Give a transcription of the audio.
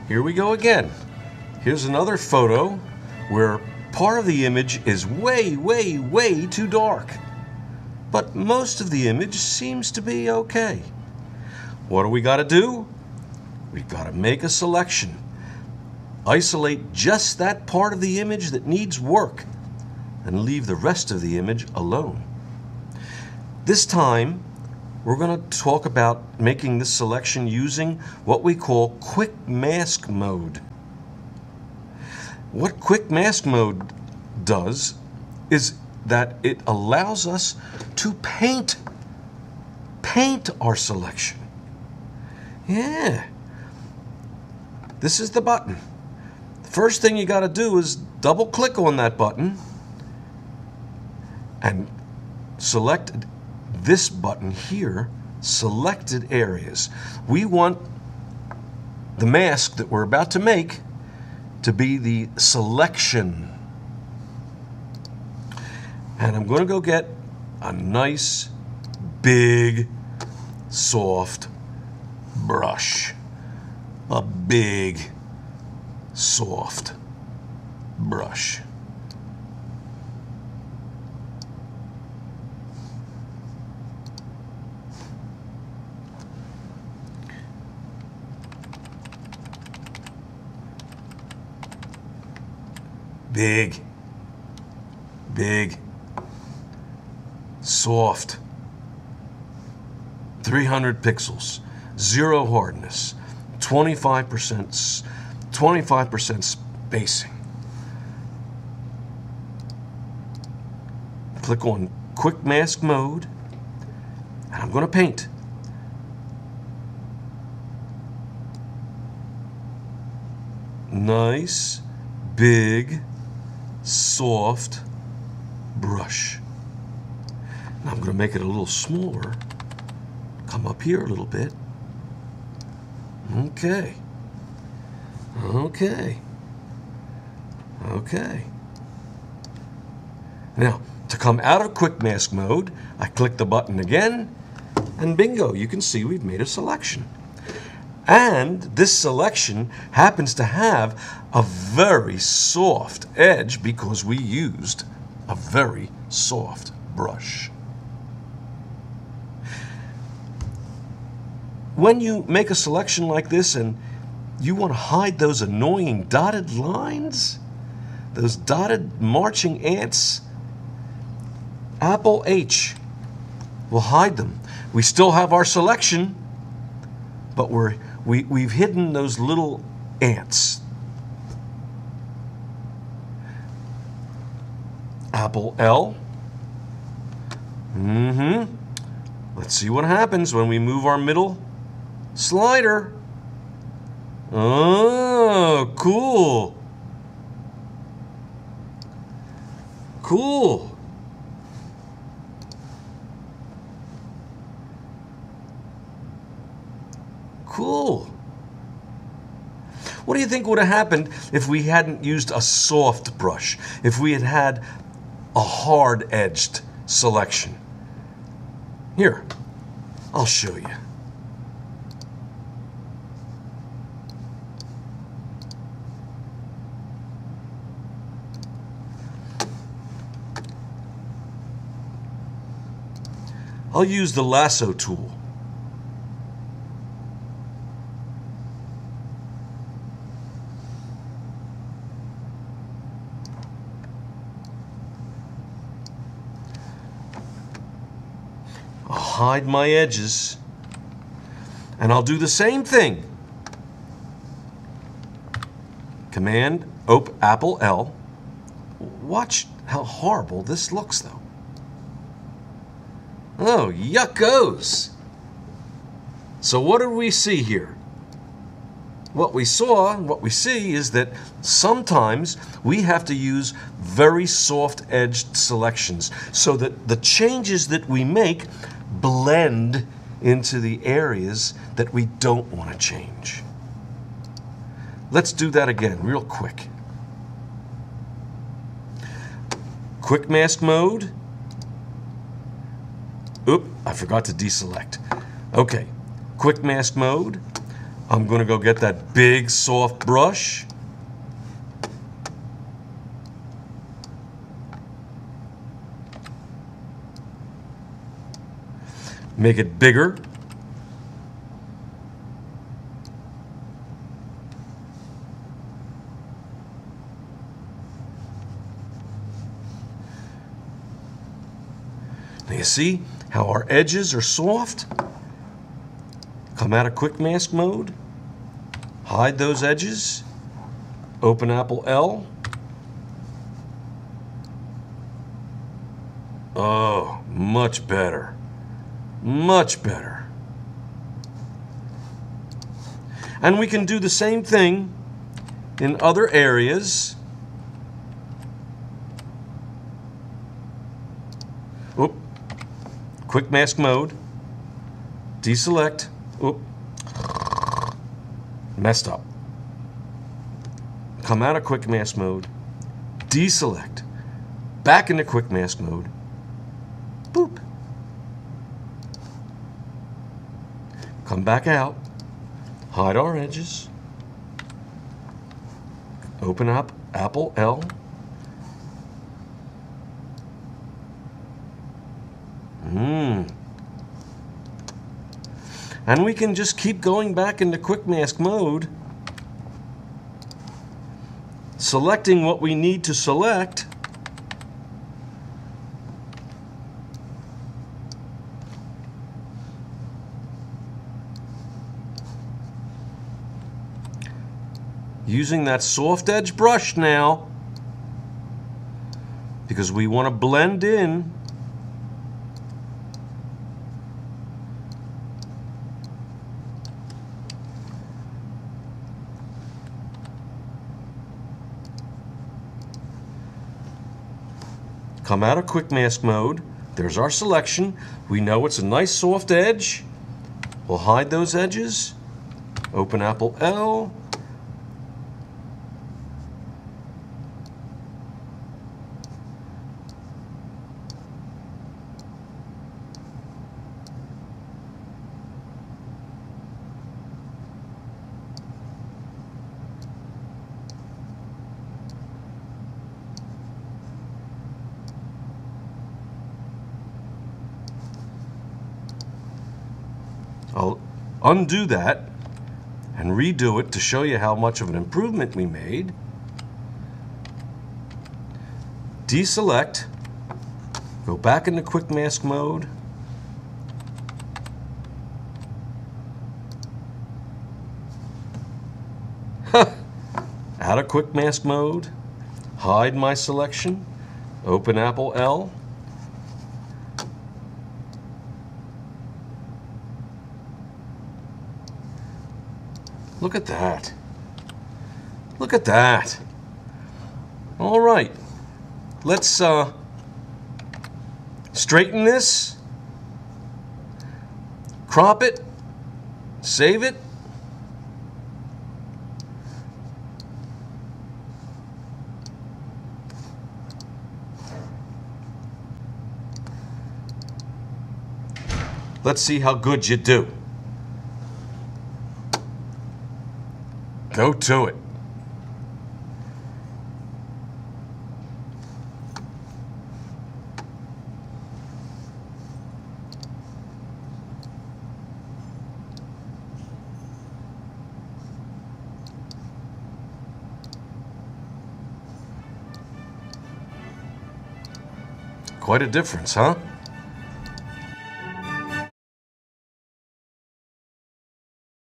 here we go again. Here's another photo where part of the image is way, way, way too dark. But most of the image seems to be okay. What do we got to do? We've got to make a selection. Isolate just that part of the image that needs work and leave the rest of the image alone. This time, we're going to talk about making this selection using what we call quick mask mode. What quick mask mode does is that it allows us to paint our selection. Yeah. This is the button. The first thing you got to do is double click on that button and select this button here, selected areas. We want the mask that we're about to make to be the selection. And I'm going to go get a nice, big, soft brush. A big, soft brush. Big, big, soft, 300 pixels, zero hardness, 25% spacing. Click on Quick Mask Mode, and I'm going to paint. Nice, big, soft brush. Now I'm going to make it a little smaller. Come up here a little bit. Okay. Now, to come out of quick mask mode, I click the button again, and bingo, you can see we've made a selection. And this selection happens to have a very soft edge because we used a very soft brush. When you make a selection like this and you want to hide those annoying dotted lines, those dotted marching ants, Apple H will hide them. We still have our selection, but we've hidden those little ants. Apple L. Let's see what happens when we move our middle slider. Oh, cool. Cool. Cool. What do you think would have happened if we hadn't used a soft brush? If we had had a hard-edged selection? Here, I'll show you. I'll use the lasso tool. I'll hide my edges, and I'll do the same thing. Command Apple L. Watch how horrible this looks, though. Oh, yuckos! So what did we see here? What we see is that sometimes we have to use very soft-edged selections so that the changes that we make blend into the areas that we don't want to change. Let's do that again real quick. Quick mask mode. Oop, I forgot to deselect. Okay, quick mask mode. I'm going to go get that big soft brush. Make it bigger. Now you see how our edges are soft? Come out of quick mask mode. Hide those edges. Open Apple L. Oh, much better. Much better. And we can do the same thing in other areas. Oop. Quick mask mode. Deselect. Oop. Messed up. Come out of quick mask mode. Deselect. Back into quick mask mode. Boop. Come back out. Hide our edges. Open up Apple L. And we can just keep going back into quick mask mode, selecting what we need to select. Using that soft edge brush now, because we want to blend in. Come out of quick mask mode. There's our selection. We know it's a nice soft edge. We'll hide those edges. Open Apple L. I'll undo that and redo it to show you how much of an improvement we made. Deselect, go back into quick mask mode. Out of quick mask mode, hide my selection, open Apple L. Look at that. Look at that. All right. Let's straighten this, crop it, save it. Let's see how good you do. Go to it. Quite a difference, huh?